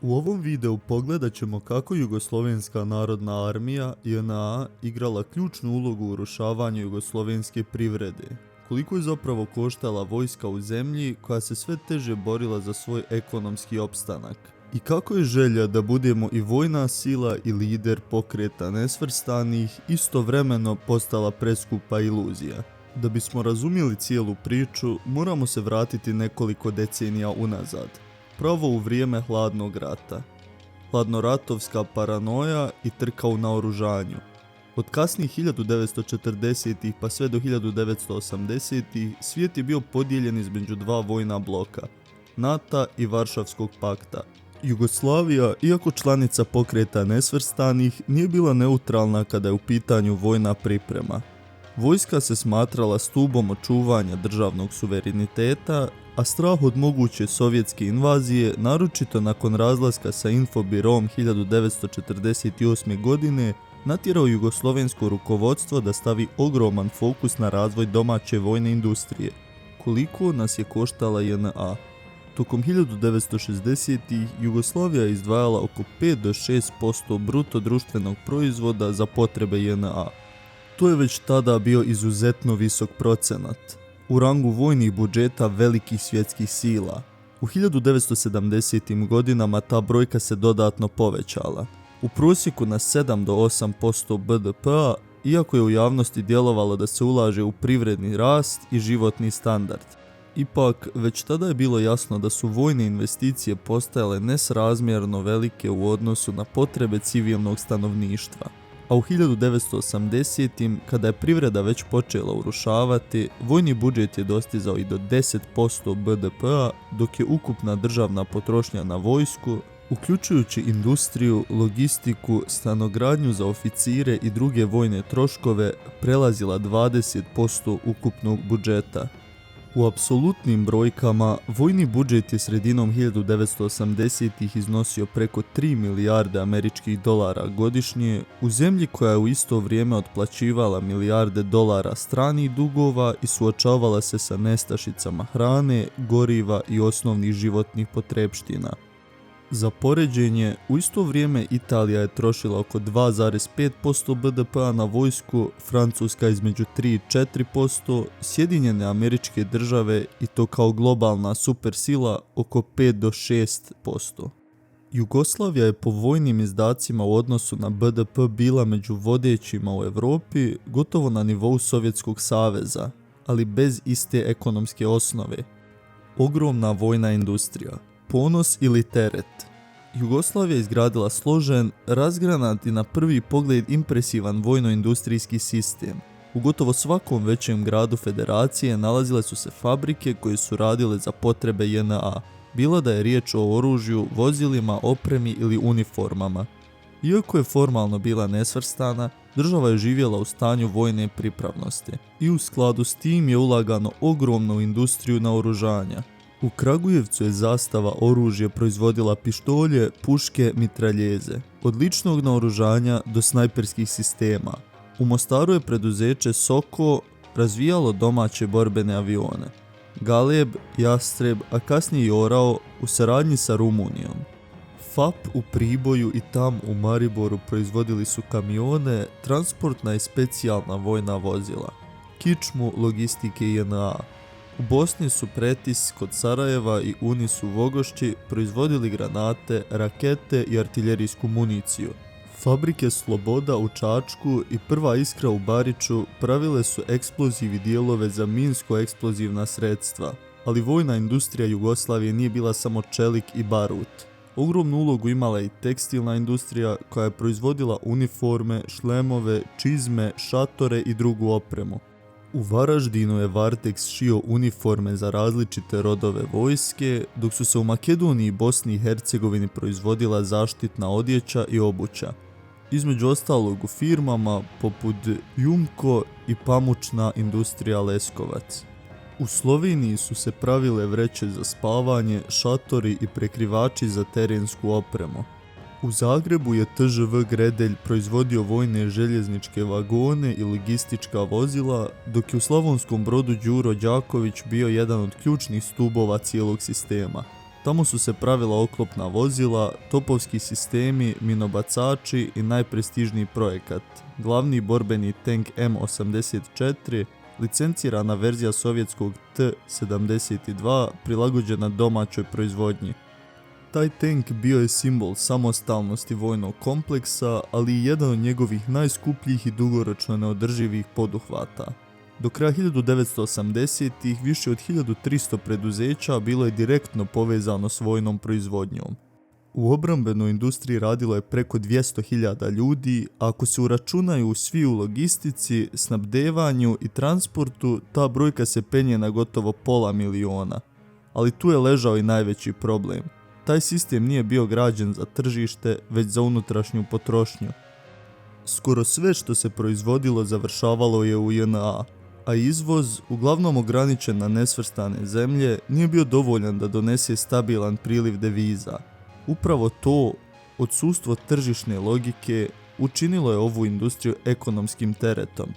U ovom videu pogledat ćemo kako Jugoslovenska narodna armija JNA igrala ključnu ulogu u urušavanju jugoslovenske privrede, koliko je zapravo koštala vojska u zemlji koja se sve teže borila za svoj ekonomski opstanak i kako je želja da budemo i vojna sila i lider pokreta nesvrstanih istovremeno postala preskupa iluzija. Da bismo razumjeli cijelu priču, moramo se vratiti nekoliko decenija unazad, pravo u vrijeme hladnog rata. Hladnoratovska paranoja i trka u naoružanju. Od kasnih 1940-ih pa sve do 1980-ih svijet je bio podijeljen između dva vojna bloka, NATO i Varšavskog pakta. Jugoslavija, iako članica pokreta nesvrstanih, nije bila neutralna kada je u pitanju vojna priprema. Vojska se smatrala stubom očuvanja državnog suvereniteta, a strah od moguće sovjetske invazije, naročito nakon razlaska sa Infobirom 1948. godine, natjerao jugoslovensko rukovodstvo da stavi ogroman fokus na razvoj domaće vojne industrije. Koliko nas je koštala JNA? Tokom 1960-ih Jugoslavija je izdvajala oko 5 do 6% bruto društvenog proizvoda za potrebe JNA. To je već tada bio izuzetno visok procenat, u rangu vojnih budžeta velikih svjetskih sila. U 1970. godinama ta brojka se dodatno povećala, u prosjeku na 7 do 8% BDP-a, iako je u javnosti djelovalo da se ulaže u privredni rast i životni standard. Ipak, već tada je bilo jasno da su vojne investicije postajale nesrazmjerno velike u odnosu na potrebe civilnog stanovništva. A u 1980. kada je privreda već počela urušavati, vojni budžet je dostizao i do 10% BDP-a, dok je ukupna državna potrošnja na vojsku, uključujući industriju, logistiku, stanogradnju za oficire i druge vojne troškove, prelazila 20% ukupnog budžeta. U apsolutnim brojkama, vojni budžet je sredinom 1980-ih iznosio preko 3 milijarde američkih dolara godišnje, u zemlji koja je u isto vrijeme otplaćivala milijarde dolara stranih dugova i suočavala se sa nestašicama hrane, goriva i osnovnih životnih potrepština. Za poređenje, u isto vrijeme Italija je trošila oko 2,5% BDP-a na vojsku, Francuska između 3 i 4%, Sjedinjene Američke Države i to kao globalna supersila oko 5 do 6%. Jugoslavija je po vojnim izdacima u odnosu na BDP bila među vodećima u Europi, gotovo na nivou Sovjetskog saveza, ali bez iste ekonomske osnove. Ogromna vojna industrija. Ponos ili teret. Jugoslavija je izgradila složen, razgranat i na prvi pogled impresivan vojno-industrijski sistem. U gotovo svakom većem gradu federacije nalazile su se fabrike koje su radile za potrebe JNA, bilo da je riječ o oružju, vozilima, opremi ili uniformama. Iako je formalno bila nesvrstana, država je živjela u stanju vojne pripravnosti i u skladu s tim je ulagano ogromno u industriju naoružanja. U Kragujevcu je Zastava oružje proizvodila pištolje, puške, mitraljeze, od ličnog naoružanja do snajperskih sistema. U Mostaru je preduzeće Soko razvijalo domaće borbene avione. Galeb, Jastreb, a kasnije i Orao u saradnji sa Rumunijom. FAP u Priboju i TAM u Mariboru proizvodili su kamione, transportna i specijalna vojna vozila, kičmu logistike JNA. U Bosni su Pretis kod Sarajeva i Unis u Vogošći proizvodili granate, rakete i artiljerijsku municiju. Fabrike Sloboda u Čačku i Prva Iskra u Bariču pravile su eksploziv i dijelove za minsko-eksplozivna sredstva, ali vojna industrija Jugoslavije nije bila samo čelik i barut. Ogromnu ulogu imala je i tekstilna industrija koja je proizvodila uniforme, šlemove, čizme, šatore i drugu opremu. U Varaždinu je Varteks šio uniforme za različite rodove vojske, dok su se u Makedoniji i Bosni i Hercegovini proizvodila zaštitna odjeća i obuća. Između ostalog u firmama poput Jumko i pamučna industrija Leskovac. U Sloveniji su se pravile vreće za spavanje, šatori i prekrivači za terensku opremu. U Zagrebu je TŽV Gredelj proizvodio vojne željezničke vagone i logistička vozila, dok je u Slavonskom Brodu Đuro Đaković bio jedan od ključnih stubova cijelog sistema. Tamo su se pravila oklopna vozila, topovski sistemi, minobacači i najprestižniji projekat, glavni borbeni tank M84, licencirana verzija sovjetskog T-72 prilagođena domaćoj proizvodnji. Taj tank bio je simbol samostalnosti vojnog kompleksa, ali i jedan od njegovih najskupljih i dugoročno neodrživih poduhvata. Do kraja 1980-ih više od 1300 preduzeća bilo je direktno povezano s vojnom proizvodnjom. U obrambenoj industriji radilo je preko 200.000 ljudi, a ako se uračunaju svi u logistici, snabdevanju i transportu, ta brojka se penje na gotovo 500.000. Ali tu je ležao i najveći problem. Taj sistem nije bio građen za tržište, već za unutrašnju potrošnju. Skoro sve što se proizvodilo završavalo je u JNA, a izvoz, uglavnom ograničen na nesvrstane zemlje, nije bio dovoljan da donese stabilan priliv deviza. Upravo to, odsustvo tržišne logike, učinilo je ovu industriju ekonomskim teretom.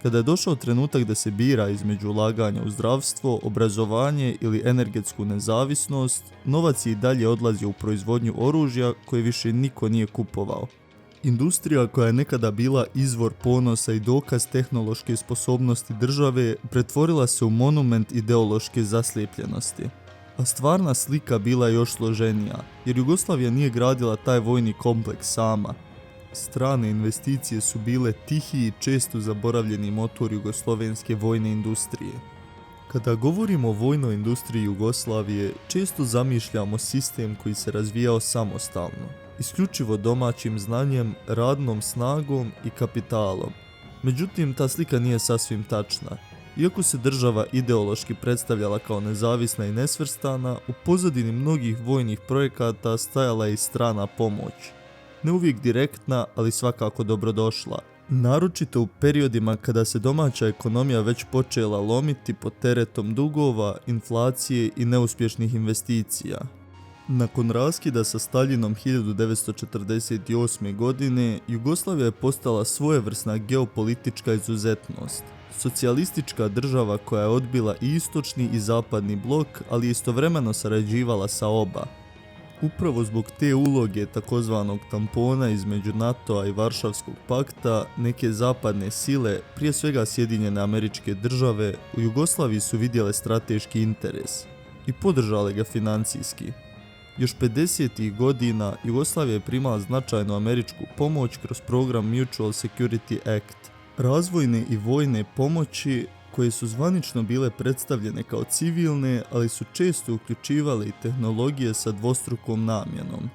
Kada je došao trenutak da se bira između ulaganja u zdravstvo, obrazovanje ili energetsku nezavisnost, novac je i dalje odlazio u proizvodnju oružja koje više niko nije kupovao. Industrija koja je nekada bila izvor ponosa i dokaz tehnološke sposobnosti države pretvorila se u monument ideološke zaslijepljenosti. A stvarna slika bila je još složenija, jer Jugoslavija nije gradila taj vojni kompleks sama. Strane investicije su bile tihi i često zaboravljeni motor jugoslovenske vojne industrije. Kada govorimo o vojnoj industriji Jugoslavije, često zamišljamo sistem koji se razvijao samostalno, isključivo domaćim znanjem, radnom snagom i kapitalom. Međutim, ta slika nije sasvim tačna. Iako se država ideološki predstavljala kao nezavisna i nesvrstana, u pozadini mnogih vojnih projekata stajala je i strana pomoć. Ne uvijek direktna, ali svakako dobrodošla. Naročito u periodima kada se domaća ekonomija već počela lomiti pod teretom dugova, inflacije i neuspješnih investicija. Nakon raskida sa Staljinom 1948. godine, Jugoslavija je postala svojevrsna geopolitička izuzetnost. Socijalistička država koja je odbila i istočni i zapadni blok, ali je istovremeno sarađivala sa oba. Upravo zbog te uloge takozvanog tampona između NATO-a i Varšavskog pakta, neke zapadne sile, prije svega Sjedinjene Američke Države, u Jugoslaviji su vidjele strateški interes i podržale ga financijski. Još 50. godina Jugoslavija je primala značajnu američku pomoć kroz program Mutual Security Act. Razvojne i vojne pomoći koje su zvanično bile predstavljene kao civilne, ali su često uključivale i tehnologije sa dvostrukom namjenom.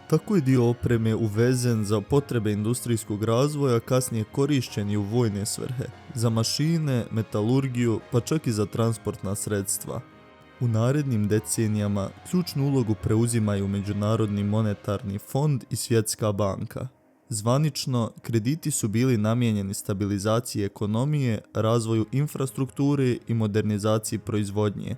Tako je dio opreme uvezen za potrebe industrijskog razvoja kasnije korišćen i u vojne svrhe, za mašine, metalurgiju, pa čak i za transportna sredstva. U narednim decenijama ključnu ulogu preuzimaju Međunarodni monetarni fond i Svjetska banka. Zvanično, krediti su bili namijenjeni stabilizaciji ekonomije, razvoju infrastrukture i modernizaciji proizvodnje.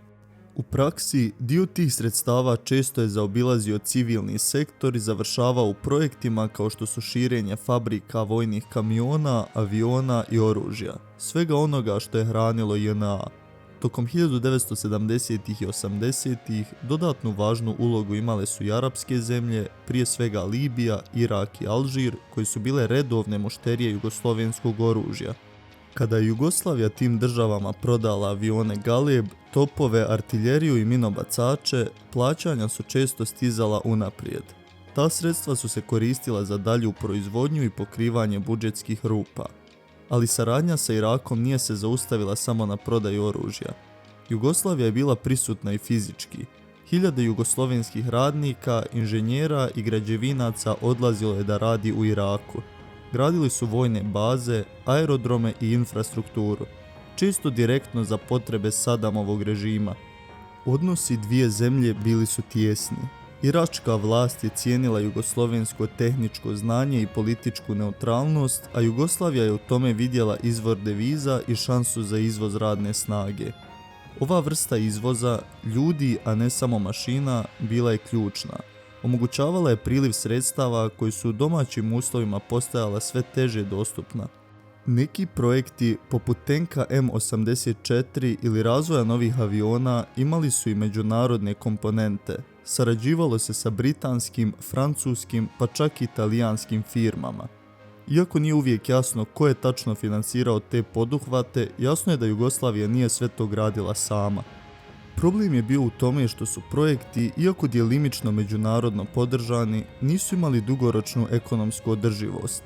U praksi, dio tih sredstava često je zaobilazio civilni sektor i završavao u projektima kao što su širenje fabrika vojnih kamiona, aviona i oružja, svega onoga što je hranilo JNA. Tokom 1970. i 80. dodatnu važnu ulogu imale su i arapske zemlje, prije svega Libija, Irak i Alžir, koji su bile redovne mušterije jugoslovenskog oružja. Kada je Jugoslavija tim državama prodala avione Galeb, topove, artiljeriju i minobacače, plaćanja su često stizala unaprijed. Ta sredstva su se koristila za dalju proizvodnju i pokrivanje budžetskih rupa. Ali saradnja sa Irakom nije se zaustavila samo na prodaju oružja. Jugoslavija je bila prisutna i fizički. Hiljade jugoslovenskih radnika, inženjera i građevinaca odlazilo je da radi u Iraku. Gradili su vojne baze, aerodrome i infrastrukturu, često direktno za potrebe Sadamovog režima. Odnosi dvije zemlje bili su tijesni. Iračka vlast je cijenila jugoslovensko tehničko znanje i političku neutralnost, a Jugoslavija je u tome vidjela izvor deviza i šansu za izvoz radne snage. Ova vrsta izvoza, ljudi a ne samo mašina, bila je ključna. Omogućavala je priliv sredstava koji su u domaćim uslovima postajala sve teže dostupna. Neki projekti poput tenka M84 ili razvoja novih aviona imali su i međunarodne komponente. Sarađivalo se sa britanskim, francuskim pa čak i italijanskim firmama. Iako nije uvijek jasno ko je tačno financirao te poduhvate, jasno je da Jugoslavija nije sve to gradila sama. Problem je bio u tome što su projekti, iako djelimično međunarodno podržani, nisu imali dugoročnu ekonomsku održivost.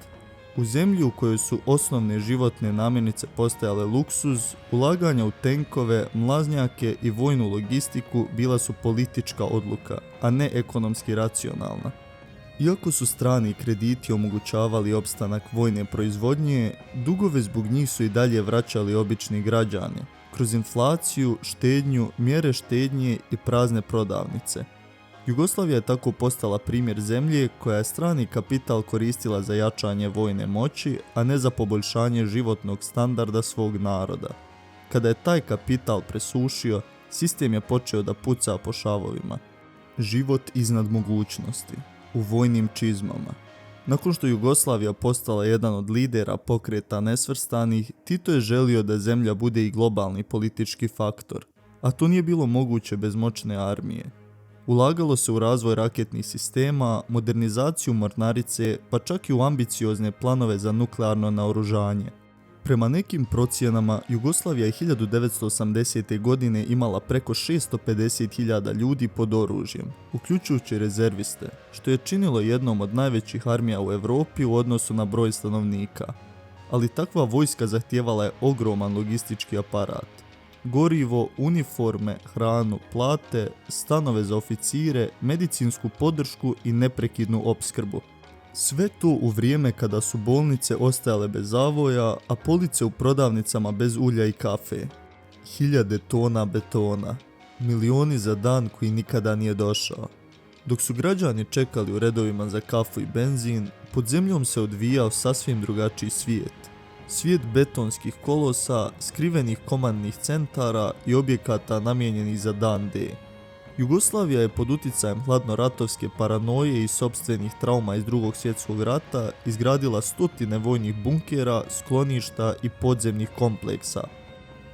U zemlji u kojoj su osnovne životne namirnice postajale luksuz, ulaganja u tenkove, mlaznjake i vojnu logistiku bila su politička odluka, a ne ekonomski racionalna. Iako su strani krediti omogućavali opstanak vojne proizvodnje, dugove zbog njih su i dalje vraćali obični građani, kroz inflaciju, štednju, mjere štednje i prazne prodavnice. Jugoslavija je tako postala primjer zemlje koja je strani kapital koristila za jačanje vojne moći, a ne za poboljšanje životnog standarda svog naroda. Kada je taj kapital presušio, sistem je počeo da puca po šavovima. Život iznad mogućnosti, u vojnim čizmama. Nakon što Jugoslavija postala jedan od lidera pokreta nesvrstanih, Tito je želio da zemlja bude i globalni politički faktor, a to nije bilo moguće bez moćne armije. Ulagalo se u razvoj raketnih sistema, modernizaciju mornarice, pa čak i u ambiciozne planove za nuklearno naoružanje. Prema nekim procjenama, Jugoslavija je 1980. godine imala preko 650.000 ljudi pod oružjem, uključujući rezerviste, što je činilo jednom od najvećih armija u Europi u odnosu na broj stanovnika. Ali takva vojska zahtijevala je ogroman logistički aparat. Gorivo, uniforme, hranu, plate, stanove za oficire, medicinsku podršku i neprekidnu opskrbu. Sve to u vrijeme kada su bolnice ostajale bez zavoja, a police u prodavnicama bez ulja i kafe. 1000 tona betona, milioni za dan koji nikada nije došao. Dok su građani čekali u redovima za kafu i benzin, pod zemljom se odvijao sasvim drugačiji svijet. Svijet betonskih kolosa, skrivenih komandnih centara i objekata namijenjenih za dan D. Jugoslavija je pod utjecajem hladnoratovske paranoje i sopstvenih trauma iz Drugog svjetskog rata izgradila stotine vojnih bunkera, skloništa i podzemnih kompleksa.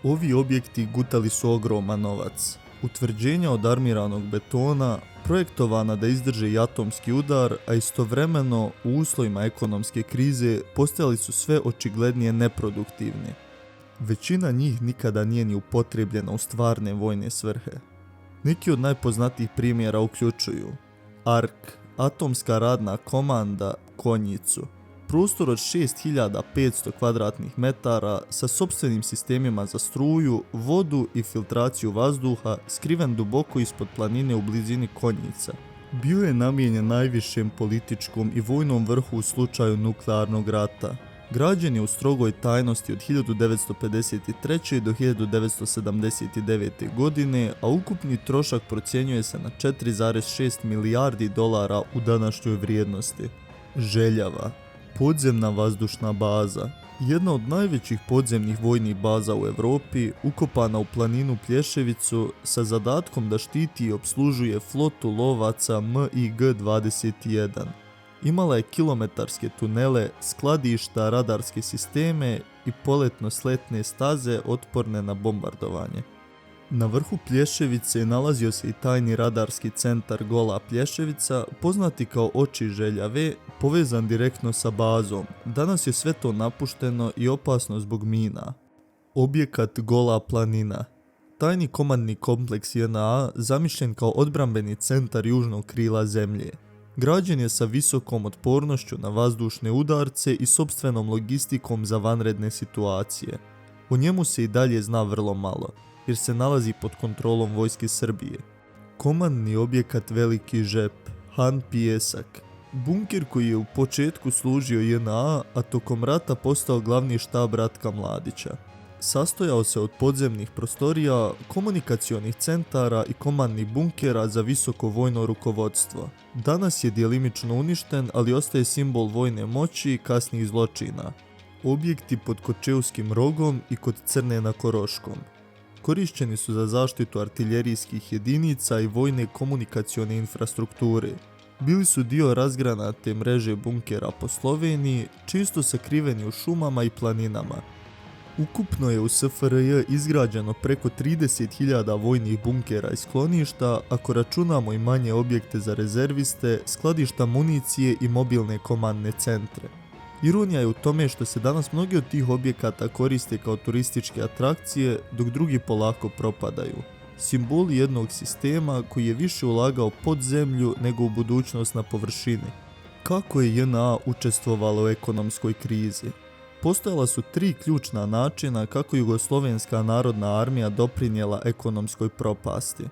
Ovi objekti gutali su ogroman novac. Utvrđenja od armiranog betona, projektovana da izdrže i atomski udar, a istovremeno u uslovima ekonomske krize postajali su sve očiglednije neproduktivni. Većina njih nikada nije ni upotrijebljena u stvarne vojne svrhe. Neki od najpoznatijih primjera uključuju ARK, atomska radna komanda, Konjicu, prostor od 6500 kvadratnih metara sa sopstvenim sistemima za struju, vodu i filtraciju vazduha skriven duboko ispod planine u blizini Konjica. Bio je namijenjen najvišem političkom i vojnom vrhu u slučaju nuklearnog rata. Građen je u strogoj tajnosti od 1953. do 1979. godine, a ukupni trošak procjenjuje se na 4,6 milijardi dolara u današnjoj vrijednosti. Željava, podzemna vazdušna baza, jedna od najvećih podzemnih vojnih baza u Europi, ukopana u planinu Plješevicu sa zadatkom da štiti i opslužuje flotu lovaca MiG-21. Imala je kilometarske tunele, skladišta, radarske sisteme i poletno-sletne staze otporne na bombardovanje. Na vrhu Plješevice nalazio se i tajni radarski centar Gola Plješevica, poznati kao Oči Željave, povezan direktno sa bazom. Danas je sve to napušteno i opasno zbog mina. Objekat Gola planina. Tajni komandni kompleks JNA zamišljen kao odbrambeni centar južnog krila zemlje. Građen je sa visokom otpornošću na vazdušne udarce i sopstvenom logistikom za vanredne situacije. O njemu se i dalje zna vrlo malo, jer se nalazi pod kontrolom vojske Srbije. Komandni objekat Veliki Žep, Han Pijesak. Bunker koji je u početku služio JNA, a tokom rata postao glavni štab Ratka Mladića. Sastojao se od podzemnih prostorija, komunikacionih centara i komandnih bunkera za visoko vojno rukovodstvo. Danas je djelimično uništen, ali ostaje simbol vojne moći i kasnijih zločina. Objekti pod Kočevskim rogom i kod Crne na Koroškom. Korišćeni su za zaštitu artiljerijskih jedinica i vojne komunikacione infrastrukture. Bili su dio razgranate mreže bunkera po Sloveniji, često sakriveni u šumama i planinama. Ukupno je u SFRJ izgrađeno preko 30.000 vojnih bunkera i skloništa, ako računamo i manje objekte za rezerviste, skladišta municije i mobilne komandne centre. Ironija je u tome što se danas mnogi od tih objekata koriste kao turističke atrakcije, dok drugi polako propadaju. Simboli jednog sistema koji je više ulagao pod zemlju nego u budućnost na površini. Kako je JNA učestvovala u ekonomskoj krizi? Postojala su 3 ključna načina kako Jugoslovenska narodna armija doprinijela ekonomskoj propasti.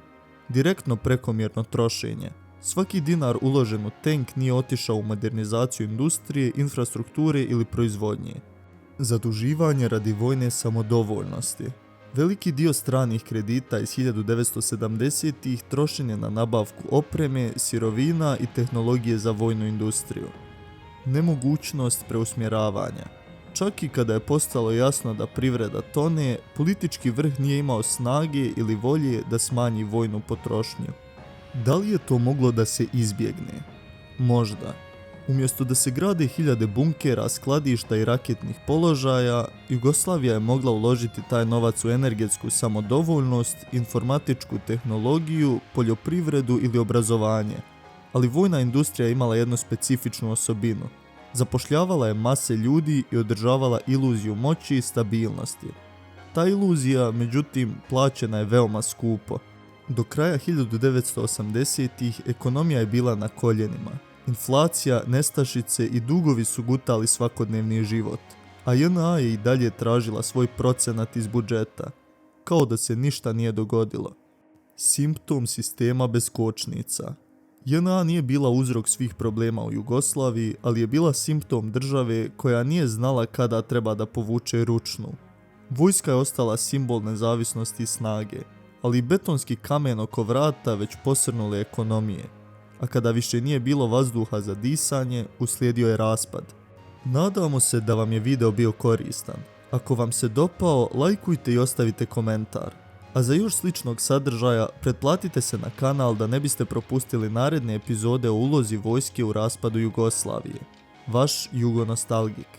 Direktno prekomjerno trošenje. Svaki dinar uložen u tank nije otišao u modernizaciju industrije, infrastrukture ili proizvodnje. Zaduživanje radi vojne samodovoljnosti. Veliki dio stranih kredita iz 1970-ih trošen je na nabavku opreme, sirovina i tehnologije za vojnu industriju. Nemogućnost preusmjeravanja. Čak i kada je postalo jasno da privreda tone, politički vrh nije imao snage ili volje da smanji vojnu potrošnju. Da li je to moglo da se izbjegne? Možda. Umjesto da se grade hiljade bunkera, skladišta i raketnih položaja, Jugoslavija je mogla uložiti taj novac u energetsku samodovoljnost, informatičku tehnologiju, poljoprivredu ili obrazovanje. Ali vojna industrija je imala jednu specifičnu osobinu. Zapošljavala je mase ljudi i održavala iluziju moći i stabilnosti. Ta iluzija, međutim, plaćena je veoma skupo. Do kraja 1980-ih ekonomija je bila na koljenima. Inflacija, nestašice i dugovi su gutali svakodnevni život, a JNA je i dalje tražila svoj procenat iz budžeta, kao da se ništa nije dogodilo. Simptom sistema bez kočnica. JNA nije bila uzrok svih problema u Jugoslaviji, ali je bila simptom države koja nije znala kada treba da povuče ručnu. Vojska je ostala simbol nezavisnosti i snage, ali betonski kamen oko vrata već posrnule ekonomije. A kada više nije bilo vazduha za disanje, uslijedio je raspad. Nadamo se da vam je video bio koristan. Ako vam se dopao, lajkujte i ostavite komentar. A za još sličnog sadržaja, pretplatite se na kanal da ne biste propustili naredne epizode o ulozi vojske u raspadu Jugoslavije. Vaš Jugonostalgik.